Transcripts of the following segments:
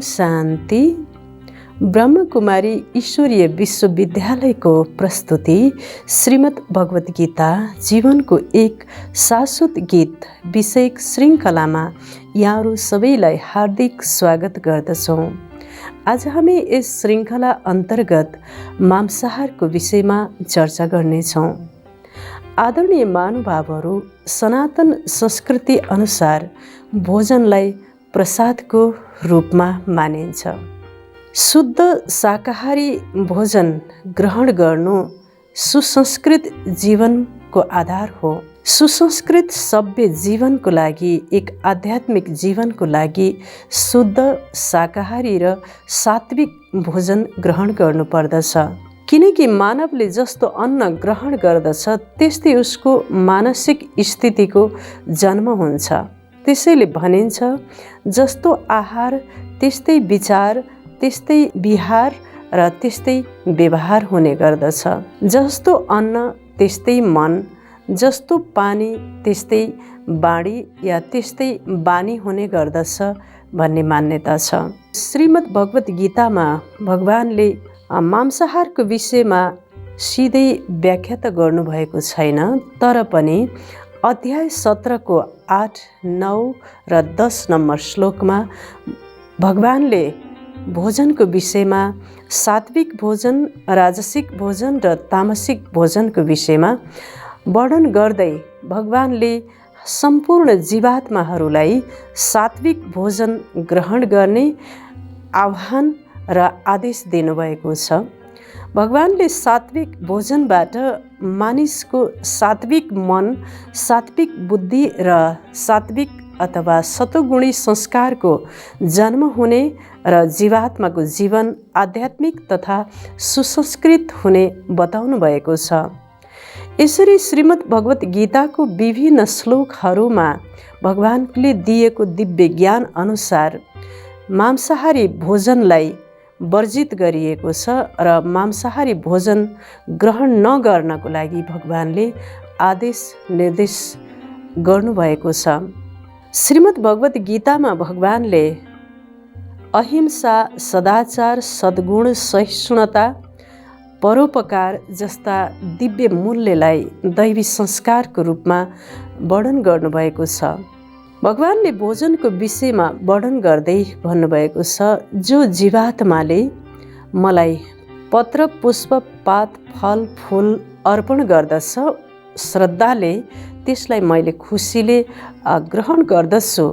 शान्ति। ब्रह्मकुमारी ईश्वरीय विश्वविद्यालयको प्रस्तुति श्रीमद् भगवत गीता जीवनको एक शाश्वत गीत विषयक श्रृङ्खलामा यहाँहरू सबैलाई हार्दिक स्वागत गर्दछौँ। आज हामी यस श्रृङ्खला अन्तर्गत मांसाहारको विषयमा चर्चा गर्नेछौँ। आदरणीय महानुभावहरू, सनातन संस्कृति अनुसार भोजनलाई प्रसादको रूपमा मानिन्छ। शुद्ध शाकाहारी भोजन ग्रहण गर्नु सुसंस्कृत जीवनको आधार हो। सुसंस्कृत सभ्य जीवनको लागि, एक आध्यात्मिक जीवनको लागि शुद्ध शाकाहारी र सात्विक भोजन ग्रहण गर्नुपर्दछ। किनकि मानवले जस्तो अन्न ग्रहण गर्दछ त्यस्तै उसको मानसिक स्थितिको जन्म हुन्छ। त्यसैले भनिन्छ, जस्तो आहार त्यस्तै विचार, त्यस्तै विहार र त्यस्तै व्यवहार हुने गर्दछ। जस्तो अन्न त्यस्तै मन, जस्तो पानी त्यस्तै बाणी या त्यस्तै बानी हुने गर्दछ भन्ने मान्यता छ। श्रीमद् भगवत गीतामा भगवानले मांसाहारको विषयमा सिधै व्याख्या त गर्नुभएको छैन, तर पनि अध्याय 17 को 8, 9 र 10 नम्बर श्लोकमा भगवानले भोजनको विषयमा सात्विक भोजन, राजसिक भोजन र तामसिक भोजनको विषयमा वर्णन गर्दै भगवानले सम्पूर्ण जीवात्माहरूलाई सात्विक भोजन ग्रहण गर्ने आह्वान र आदेश दिनुभएको छ। भगवानले सात्विक भोजनबाट मानिसको सात्विक मन, सात्विक बुद्धि र सात्विक अथवा सतोगुणी संस्कारको जन्म हुने र जीवात्माको जीवन आध्यात्मिक तथा सुसंस्कृत हुने बताउनु भएको छ। यसरी श्रीमद् भगवत गीताको विभिन्न श्लोकहरूमा भगवानले दिएको दिव्य ज्ञान अनुसार मांसाहारी भोजनलाई वर्जित गरिएको छ र मांसाहारी भोजन ग्रहण नगर्नको लागि भगवानले आदेश निर्देश गर्नुभएको छ। श्रीमद् भगवत गीतामा भगवानले अहिंसा, सदाचार, सद्गुण, सहिष्णुता, परोपकार जस्ता दिव्य मूल्यलाई दैवी संस्कारको रूपमा वर्णन गर्नुभएको छ। भगवानले भोजनको विषयमा वर्णन गर्दै भन्नुभएको छ, जो जीवात्माले मलाई पत्र, पुष्प, पात, फल, फूल अर्पण गर्दछ, श्रद्धाले त्यसलाई मैले खुसीले ग्रहण गर्दछु।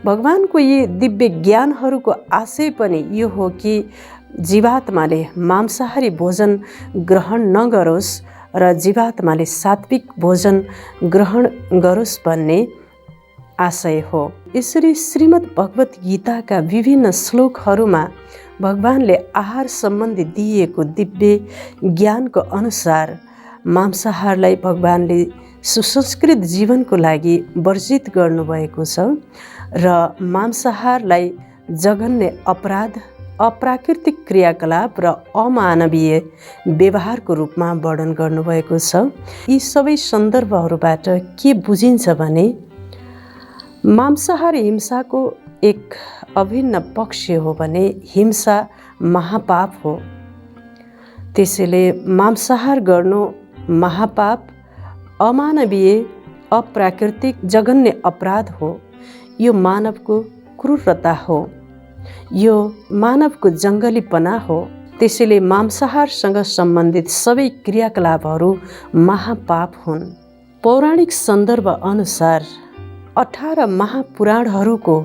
भगवानको यी दिव्य ज्ञानहरूको आशय पनि यो हो कि जीवात्माले मांसाहारी भोजन ग्रहण नगरोस् र जीवात्माले सात्विक भोजन ग्रहण गरोस् भन्ने आशय हो। यसरी श्रीमद् भगवत गीताका विभिन्न श्लोकहरूमा भगवानले आहार सम्बन्धी दिएको दिव्य ज्ञानको अनुसार मांसाहारलाई भगवानले सुसंस्कृत जीवनको लागि वर्जित गर्नुभएको छ र मांसाहारलाई जघन्य अपराध, अप्राकृतिक क्रियाकलाप र अमानवीय व्यवहारको रूपमा वर्णन गर्नुभएको छ। यी सबै सन्दर्भहरूबाट के बुझिन्छ भने मांसाहारी हिंसाको एक अभिन्न पक्ष हो भने हिंसा महापाप हो। त्यसैले मांसाहार गर्नु महापाप, अमानवीय, अप्राकृतिक, जघन्य अपराध हो। यो मानवको क्रूरता हो, यो मानवको जङ्गलीपना हो। त्यसैले मांसाहारसँग सम्बन्धित सबै क्रियाकलापहरू महापाप हुन्। पौराणिक सन्दर्भ अनुसार 18 महापुराणहरूको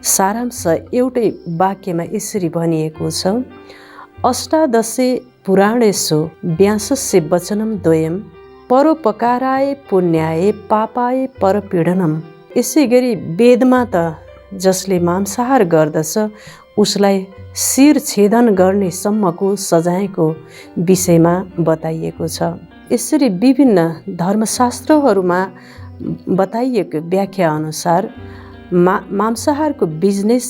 सारांश एउटै वाक्यमा यसरी भनिएको छ, अष्टादशे पुराणेषु व्यासस्य वचनं द्वयम् परोपकाराय पुण्याय पापाय परपीडनम्। यसै गरी वेदमा त जसले मांसाहार गर्दछ उसलाई शिर छेदन गर्ने सम्मको सजायको विषयमा बताइएको छ। यसरी विभिन्न धर्मशास्त्रहरूमा बताइएको व्याख्या अनुसार मांसाहारको बिजनेस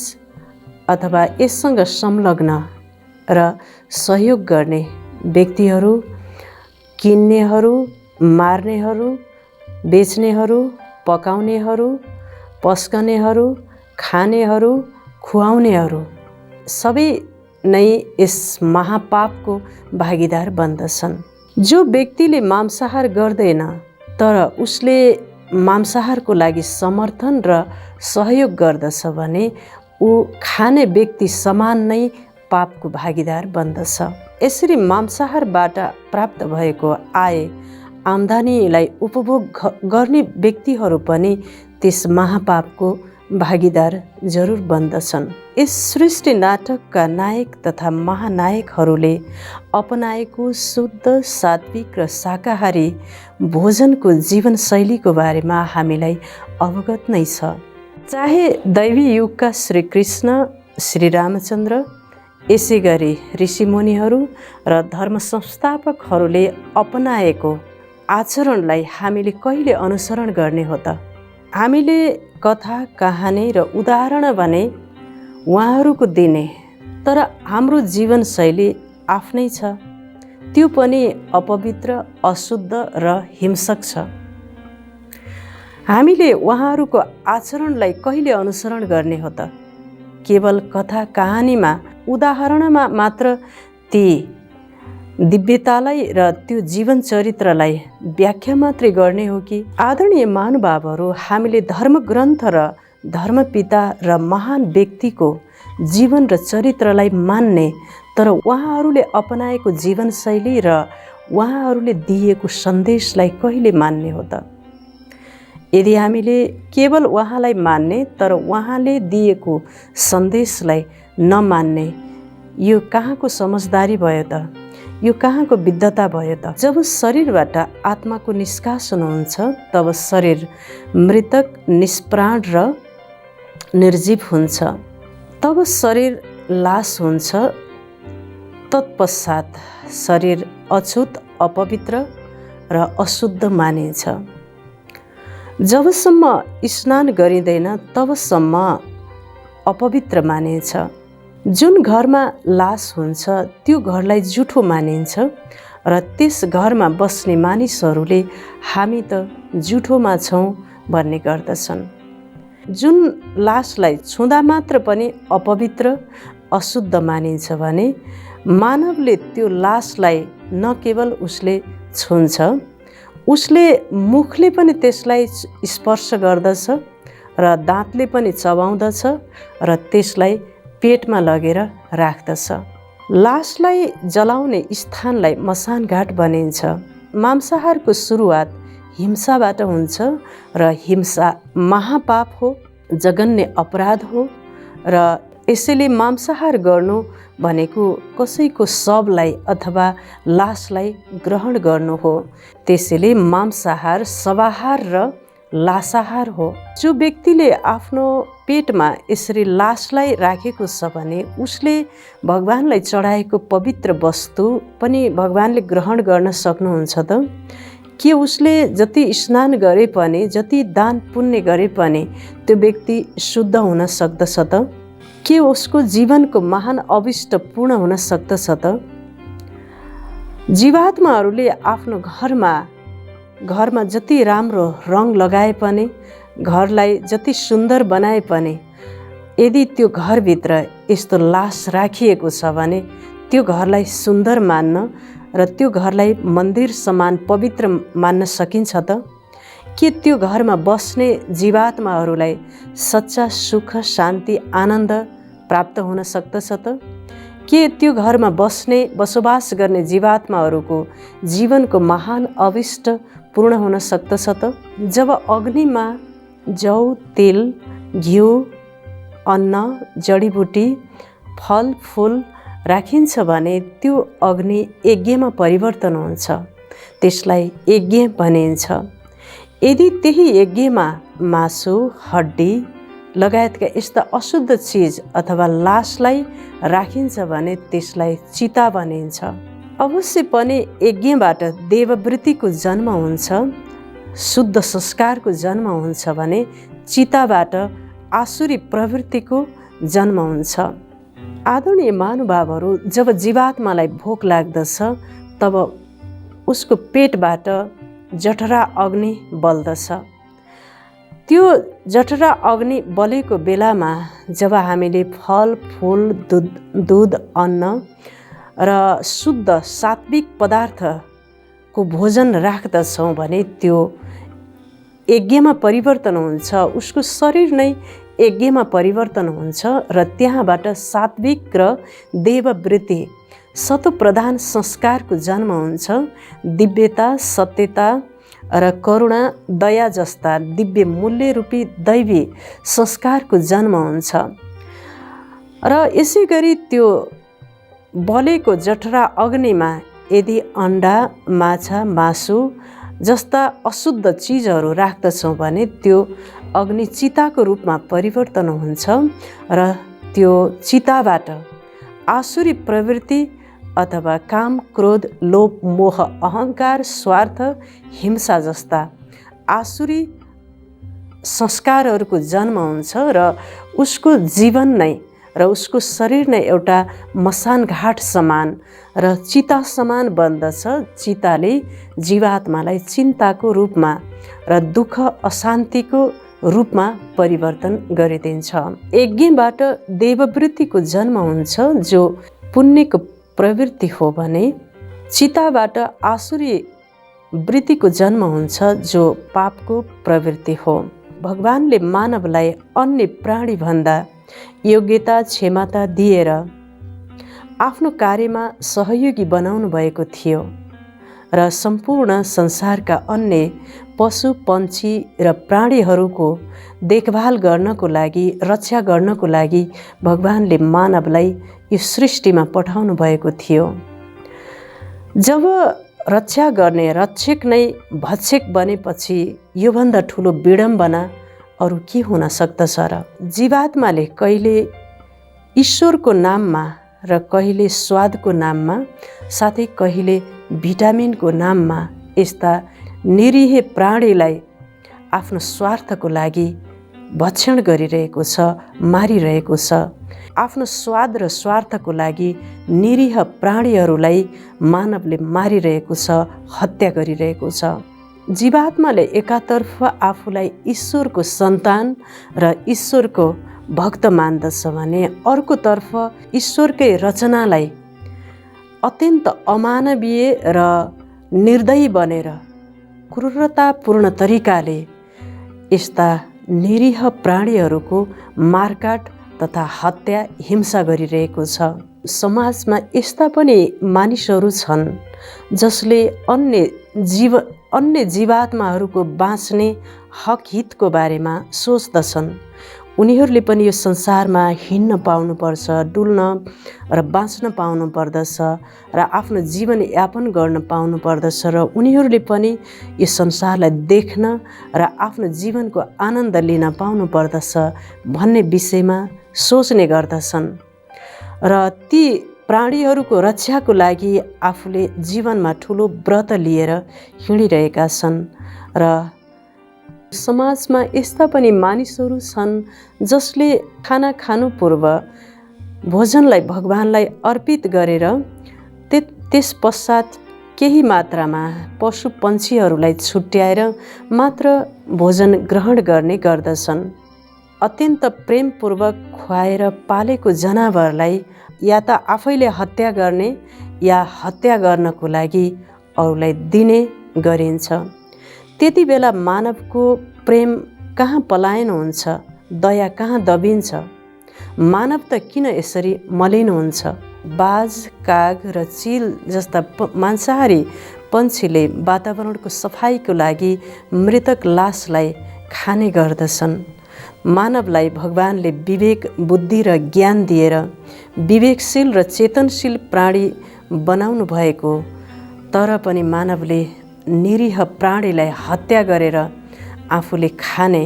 अथवा यससँग संलग्न र सहयोग गर्ने व्यक्तिहरू, किन्नेहरू, मार्नेहरू, बेच्नेहरू, पकाउनेहरू, पस्कनेहरू, खानेहरू, खुवाउनेहरू सबै नै यस महापापको भागीदार बन्दछन्। जो व्यक्तिले मांसाहार गर्दैन तर उसले मांसाहारको लागि समर्थन र सहयोग गर्दछ भने ऊ खाने व्यक्ति समान नै पापको भागीदार बन्दछ। यसरी मांसाहारबाट प्राप्त भएको आमदानीलाई उपभोग गर्ने व्यक्तिहरू पनि त्यस महापापको भागीदार जरुर बन्दछन्। यस सृष्टि नाटकका नायक तथा महानायकहरूले अपनाएको शुद्ध, सात्विक र शाकाहारी भोजनको जीवनशैलीको बारेमा हामीलाई अवगत नै छ। चाहे दैवी युगका श्रीकृष्ण, श्री रामचन्द्र, यसै गरी ऋषिमुनिहरू र धर्म संस्थापकहरूले अपनाएको आचरणलाई हामीले कहिले अनुसरण गर्ने हो त? हामीले कथा, कहानी र उदाहरण भने उहाँहरूको दिने, तर हाम्रो जीवनशैली आफ्नै छ। त्यो पनि अपवित्र, अशुद्ध र हिंसक छ। हामीले उहाँहरूको आचरणलाई कहिले अनुसरण गर्ने हो त? केवल कथा, कहानीमा, उदाहरणमा मात्र ती दिव्यतालाई र त्यो जीवन चरित्रलाई व्याख्या मात्रै गर्ने हो कि? आदरणीय महानुभावहरू, हामीले धर्मग्रन्थ र धर्मपिता र महान व्यक्तिको जीवन र चरित्रलाई मान्ने, तर उहाँहरूले अपनाएको जीवनशैली र उहाँहरूले दिएको सन्देशलाई कहिले मान्ने हो त? यदि हामीले केवल उहाँलाई मान्ने तर उहाँले दिएको सन्देशलाई नमान्ने, यो कहाँको समझदारी भयो त? यो कहाँको विद्धता भयो त? जब शरीरबाट आत्माको निष्कासन हुन्छ तब शरीर मृतक, निष्प्राण र निर्जीव हुन्छ। तब शरीर लास हुन्छ। तत्पश्चात शरीर अछुत, अपवित्र र अशुद्ध मानिन्छ। जबसम्म स्नान गरिँदैन तबसम्म अपवित्र मानिन्छ। जुन घरमा लास हुन्छ त्यो घरलाई जुठो मानिन्छ र त्यस घरमा बस्ने मानिसहरूले हामी त जुठोमा छौँ भन्ने गर्दछन्। जुन लासलाई छुँदा मात्र पनि अपवित्र, अशुद्ध मानिन्छ भने मानवले त्यो लासलाई न केवल उसले छुन्छ, उसले मुखले पनि त्यसलाई स्पर्श गर्दछ र दाँतले पनि चबाउँदछ र त्यसलाई पेटमा लगेर राख्दछ। लासलाई जलाउने स्थानलाई मसानघाट भनिन्छ। मांसाहारको सुरुवात हिंसाबाट हुन्छ र हिंसा महापाप हो, जघन्य अपराध हो र यसैले मांसाहार गर्नु भनेको कसैको शवलाई अथवा लासलाई ग्रहण गर्नु हो। त्यसैले मांसाहार शवाहार र लासाहार हो। जो व्यक्तिले आफ्नो पेटमा यसरी लासलाई राखेको छ भने उसले भगवानलाई चढाएको पवित्र वस्तु पनि भगवानले ग्रहण गर्न सक्नुहुन्छ त? के उसले जति स्नान गरे पनि, जति दान पुण्य गरे पनि त्यो व्यक्ति शुद्ध हुन सक्दछ त? के उसको जीवनको महान अभिष्ट पूर्ण हुन सक्दछ त? जीवात्माहरूले आफ्नो घरमा जति राम्रो रङ लगाए पनि, घरलाई जति सुन्दर बनाए पनि, यदि त्यो घरभित्र यस्तो लास राखिएको छ भने त्यो घरलाई सुन्दर मान्न र त्यो घरलाई मन्दिर समान पवित्र मान्न सकिन्छ त? के त्यो घरमा बस्ने जीवात्माहरूलाई सच्चा सुख, शान्ति, आनन्द प्राप्त हुन सक्दछ त? के त्यो घरमा बसोबास गर्ने जीवात्माहरूको जीवनको महान अभिष्ट पूर्ण हुन सक्दछ त? जब अग्निमा जौ, तेल, घिउ, अन्न, जडीबुटी, फल, फूल राखिन्छ भने त्यो अग्नि यज्ञमा परिवर्तन हुन्छ। त्यसलाई यज्ञ भनिन्छ। यदि त्यही यज्ञमा मासु, हड्डी लगायतका यस्ता अशुद्ध चिज अथवा लासलाई राखिन्छ भने त्यसलाई चिता भनिन्छ। अवश्य पनि यज्ञबाट देववृत्तिको जन्म हुन्छ, शुद्ध संस्कारको जन्म हुन्छ भने चिताबाट आसुरी प्रवृत्तिको जन्म हुन्छ। आदरणीय महानुभावहरू, जब जीवात्मालाई भोक लाग्दछ तब उसको पेटबाट जठरा अग्नि बल्दछ। त्यो जठरा अग्नि बलेको बेलामा जब हामीले फल फूल दूध अन्न र शुद्ध सात्विक पदार्थको भोजन राख्दछौँ भने त्यो यज्ञमा परिवर्तन हुन्छ, उसको शरीर नै यज्ञमा परिवर्तन हुन्छ र त्यहाँबाट सात्विक र देववृत्ति सत्वप्रधान संस्कारको जन्म हुन्छ। दिव्यता, सत्यता र करुणा, दया जस्ता दिव्य मूल्य रूपी दैवी संस्कारको जन्म हुन्छ। र यसै गरी त्यो बलेको जठरा अग्निमा यदि अन्डा, माछा, मासु जस्ता अशुद्ध चिजहरू राख्दछौँ भने त्यो अग्नि चिताको रूपमा परिवर्तन हुन्छ र त्यो चिताबाट आसुरी प्रवृत्ति अथवा काम, क्रोध, लोभ, मोह, अहङ्कार, स्वार्थ, हिंसा जस्ता आसुरी संस्कारहरूको जन्म हुन्छ र उसको जीवन नै र उसको शरीर नै एउटा मसान घाट समान र चिता समान बन्दछ। चिताले जीवात्मालाई चिन्ताको रूपमा र दुःख अशान्तिको रूपमा परिवर्तन गरिदिन्छ। यज्ञबाट देववृत्तिको जन्म हुन्छ जो पुण्यको प्रवृत्ति हो भने चिताबाट आसुरी वृत्तिको जन्म हुन्छ जो पापको प्रवृत्ति हो। भगवानले मानवलाई अन्य प्राणीभन्दा योग्यता, क्षमता दिएर आफ्नो कार्यमा सहयोगी बनाउनु भएको थियो र सम्पूर्ण संसारका अन्य पशु, पन्छी र प्राणीहरूको देखभाल गर्नको लागि, रक्षा गर्नको लागि भगवानले मानवलाई यो सृष्टिमा पठाउनु भएको थियो। जब रक्षा गर्ने रक्षक नै भक्षक बनेपछि योभन्दा ठुलो विडम्बना अरू के हुन सक्दछ र? जीवात्माले कहिले ईश्वरको नाममा र कहिले स्वादको नाममा, साथै कहिले भिटामिनको नाममा यस्ता निरीह प्राणीलाई आफ्नो स्वार्थको लागि भक्षण गरिरहेको छ, मारिरहेको छ। आफ्नो स्वाद र स्वार्थको लागि निरीह प्राणीहरूलाई मानवले मारिरहेको छ, हत्या गरिरहेको छ। जीवात्माले एकातर्फ आफूलाई ईश्वरको सन्तान र ईश्वरको भक्त मान्दछ भने अर्कोतर्फ ईश्वरकै रचनालाई अत्यन्त अमानवीय र निर्दयी बनेर क्रूरतापूर्ण तरिकाले यस्ता निरीह प्राणीहरूको मारकाट तथा हत्या, हिंसा गरिरहेको छ। समाजमा यस्ता पनि मानिसहरू छन् जसले अन्य जीवात्माहरूको बाँच्ने हक हितको बारेमा सोच्दछन्। उनीहरूले पनि यो संसारमा हिँड्न पाउनुपर्छ, डुल्न र बाँच्न पाउनु पर्दछ र आफ्नो जीवनयापन गर्न पाउनु पर्दछ र उनीहरूले पनि यो संसारलाई देख्न र आफ्नो जीवनको आनन्द लिन पाउनु पर्दछ भन्ने विषयमा सोच्ने गर्दछन् र ती प्राणीहरूको रक्षाको लागि आफूले जीवनमा ठुलो व्रत लिएर हिँडिरहेका छन्। र समाजमा यस्ता पनि मानिसहरू छन् जसले खाना खानु पूर्व भोजनलाई भगवानलाई अर्पित गरेर त्यस पश्चात केही मात्रामा पशु पन्छीहरूलाई छुट्याएर मात्र भोजन ग्रहण गर्ने गर्दछन्। अत्यन्त प्रेमपूर्वक खुवाएर पालेको जनावरलाई या त आफैले हत्या गर्ने या हत्या गर्नको लागि अरूलाई दिने गरिन्छ। त्यति बेला मानवको प्रेम कहाँ पलायन हुन्छ, दया कहाँ दबिन्छ? मानव त किन यसरी मलिन हुन्छ? बाज, काग र चिल जस्ता मांसाहारी पन्छीले वातावरणको सफाइको लागि मृतक लासलाई खाने गर्दछन्। मानवलाई भगवानले विवेक, बुद्धि र ज्ञान दिएर विवेकशील र चेतनशील प्राणी बनाउनु भएको, तर पनि मानवले निरीह प्राणीलाई हत्या गरेर आफूले खाने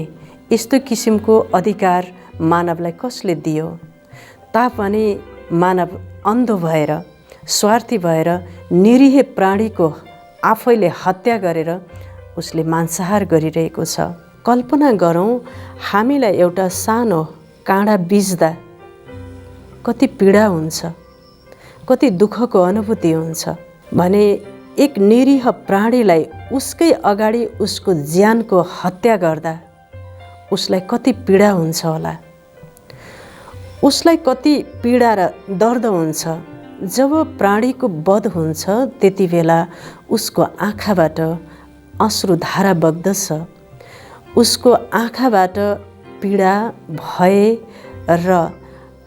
यस्तो किसिमको अधिकार मानवलाई कसले दियो? तापनि मानव अन्धो भएर, स्वार्थी भएर निरीह प्राणीको आफैले हत्या गरेर उसले मांसाहार गरिरहेको छ। कल्पना गरौँ, हामीलाई एउटा सानो काँडा बिज्दा कति पीडा हुन्छ, कति दुःखको अनुभूति हुन्छ भने एक निरीह प्राणीलाई उसकै अगाडि उसको ज्यानको हत्या गर्दा उसलाई कति पीडा हुन्छ होला, उसलाई कति पीडा र दर्द हुन्छ। जब प्राणीको वध हुन्छ त्यति बेला उसको आँखाबाट अश्रुधारा बग्दछ, उसको आँखाबाट पीडा, भय र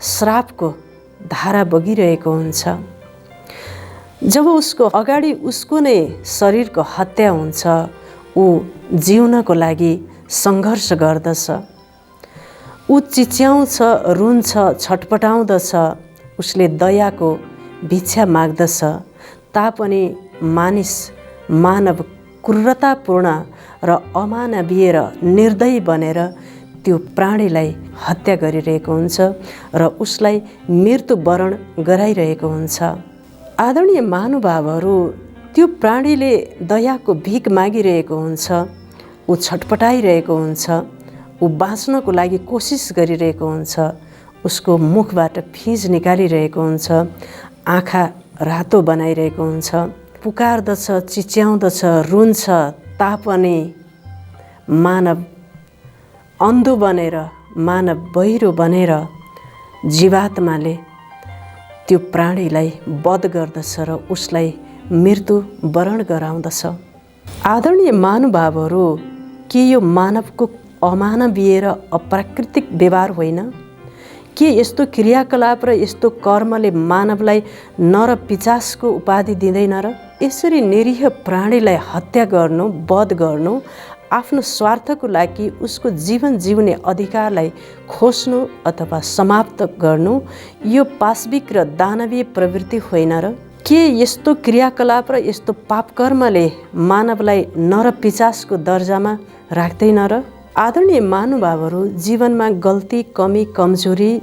श्रापको धारा बगिरहेको हुन्छ। जब उसको अगाडि उसको नै शरीरको हत्या हुन्छ, ऊ जिउनको लागि सङ्घर्ष गर्दछ, ऊ चिच्याउँछ, रुन्छ, छटपटाउँदछ, उसले दयाको भिक्षा माग्दछ। तापनि मानव क्रूरतापूर्ण र अमानवीय र निर्दयी बनेर त्यो प्राणीलाई हत्या गरिरहेको हुन्छ र उसलाई मृत्युवरण गराइरहेको हुन्छ। आदरणीय महानुभावहरू, त्यो प्राणीले दयाको भिख मागिरहेको हुन्छ, ऊ छटपटाइरहेको हुन्छ, ऊ बाँच्नको लागि कोसिस गरिरहेको हुन्छ, उसको मुखबाट फिँज निकालिरहेको हुन्छ, आँखा रातो बनाइरहेको हुन्छ, पुकार्दछ, चिच्याउँदछ, रुन्छ। तापनि मानव अन्धो बनेर, मानव बहिरो बनेर जीवात्माले त्यो प्राणीलाई वध गर्दछ र उसलाई मृत्युवरण गराउँदछ। आदरणीय महानुभावहरू, के यो मानवको अमानवीय र अप्राकृतिक व्यवहार होइन? के यस्तो क्रियाकलाप र यस्तो कर्मले मानवलाई नर पिचासको उपाधि दिँदैन र? यसरी निरीह प्राणीलाई हत्या गर्नु, वध गर्नु, आफ्नो स्वार्थको लागि उसको जीवन जिउने अधिकारलाई खोज्नु अथवा समाप्त गर्नु, यो पाशविक र दानवीय प्रवृत्ति होइन र? के यस्तो क्रियाकलाप र यस्तो पापकर्मले मानवलाई नर पिचासको दर्जामा राख्दैन र? आदरणीय महानुभावहरू, जीवनमा गल्ती, कमी, कमजोरी,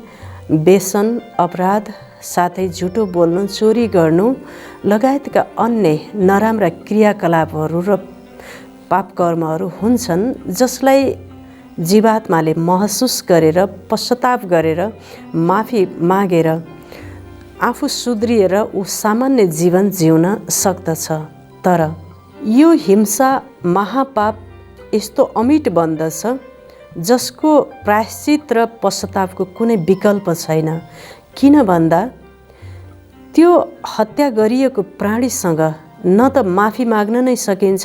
व्यसन, अपराध, साथै झुटो बोल्नु, चोरी गर्नु लगायतका अन्य नराम्रा क्रियाकलापहरू र पापकर्महरू हुन्छन्, जसलाई जीवात्माले महसुस गरेर, पश्चाताप गरेर, माफी मागेर आफू सुध्रिएर ऊ सामान्य जीवन जिउन सक्दछ। तर यो हिंसा, महापाप यस्तो अमिट बन्दछ जसको प्रायश्चित र पश्चातापको कुनै विकल्प छैन। किन भन्दा त्यो हत्या गरिएको प्राणीसँग न त माफी माग्न नै सकिन्छ,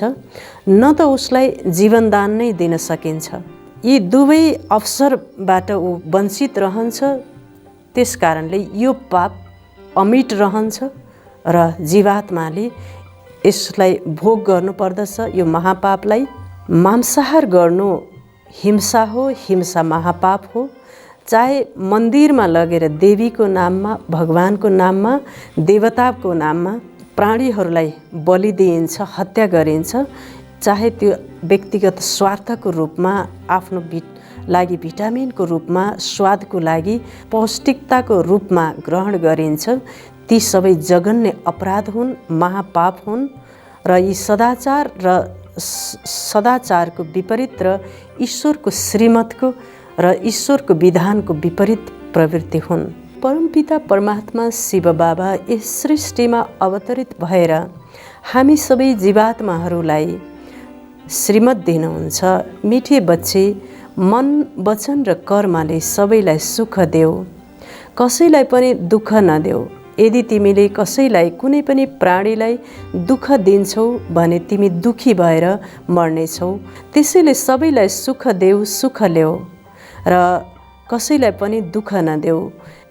न त उसलाई जीवनदान नै दिन सकिन्छ। यी दुवै अवसरबाट ऊ वञ्चित रहन्छ। त्यस कारणले यो पाप अमिट रहन्छ र जीवात्माले यसलाई भोग गर्नुपर्दछ। यो महापापलाई मांसाहार गर्नु हिंसा हो, हिंसा महापाप हो। चाहे मन्दिरमा लगेर देवीको नाममा, भगवानको नाममा, देवताको नाममा प्राणीहरूलाई बलि दिइन्छ, हत्या गरिन्छ, चाहे त्यो व्यक्तिगत स्वार्थको रूपमा, आफ्नो लागि भिटामिनको रूपमा, स्वादको लागि, पौष्टिकताको रूपमा ग्रहण गरिन्छ, ती सबै जघन्य अपराध हुन्, महापाप हुन् र यी सदाचारको विपरीत र ईश्वरको श्रीमतको र ईश्वरको विधानको विपरीत प्रवृत्ति हुन्। परमपिता परमात्मा शिव बाबा यस सृष्टिमा अवतरित भएर हामी सबै जीवात्माहरूलाई श्रीमत दिनुहुन्छ। मिठे बच्चे, मन, वचन र कर्मले सबैलाई सुख देऊ, कसैलाई पनि दुःख नदेऊ। यदि तिमीले कसैलाई, कुनै पनि प्राणीलाई दुःख दिन्छौ भने तिमी दुःखी भएर मर्नेछौ। त्यसैले सबैलाई सुख देऊ, सुख ल्याऊ र कसैलाई पनि दुःख नदेऊ।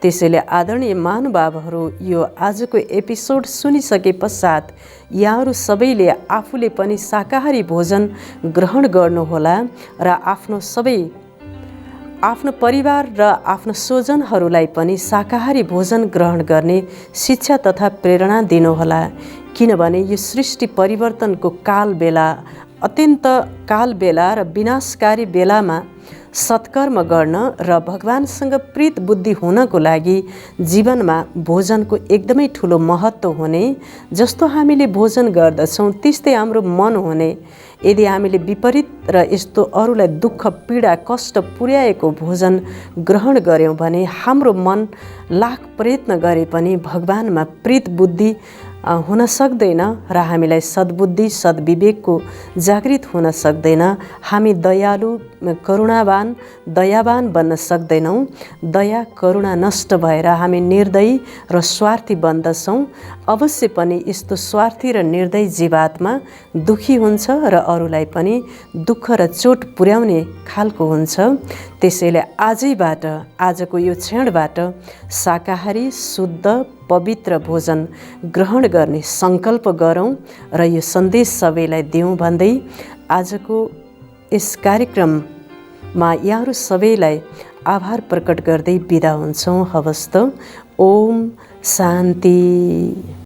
त्यसैले आदरणीय महानुभावहरू, यो आजको एपिसोड सुनिसके पश्चात यहाँहरू सबैले आफूले पनि शाकाहारी भोजन ग्रहण गर्नुहोला र आफ्नो परिवार र आफ्नो स्वजनहरूलाई पनि शाकाहारी भोजन ग्रहण गर्ने शिक्षा तथा प्रेरणा दिनुहोला। किनभने यो सृष्टि परिवर्तनको कालबेला, अत्यन्त कालबेला र विनाशकारी बेलामा सत्कर्म गर्न र भगवानसँग प्रीत बुद्धि हुनको लागि जीवनमा भोजनको एकदमै ठुलो महत्त्व हुने। जस्तो हामीले भोजन गर्दछौँ त्यस्तै हाम्रो मन हुने। यदि हामीले विपरीत र यस्तो अरूलाई दुःख, पीडा, कष्ट पुर्याएको भोजन ग्रहण गऱ्यौँ भने हाम्रो मन लाख प्रयत्न गरे पनि भगवानमा प्रीत बुद्धि हुन सक्दैन र हामीलाई सद्बुद्धि सद्विवेकको जागृत हुन सक्दैन। हामी दयालु करुणावान दयावान बन्न सक्दैनौँ। दया करुणा नष्ट भएर हामी निर्दयी र स्वार्थी बन्दछौँ। अवश्य पनि यस्तो स्वार्थी र निर्दयी जीवात्मा दुखी हुन्छ र अरूलाई पनि दुःख र चोट पुर्याउने खालको हुन्छ। त्यसैले आजैबाट आजको यो क्षणबाट शाकाहारी शुद्ध पवित्र भोजन ग्रहण गर्ने सङ्कल्प गरौँ र यो सन्देश सबैलाई दिउँ भन्दै आजको यस कार्यक्रममा यहाँहरू सबैलाई आभार प्रकट गर्दै बिदा हुन्छौँ। हवस् त। ओम शान्ति।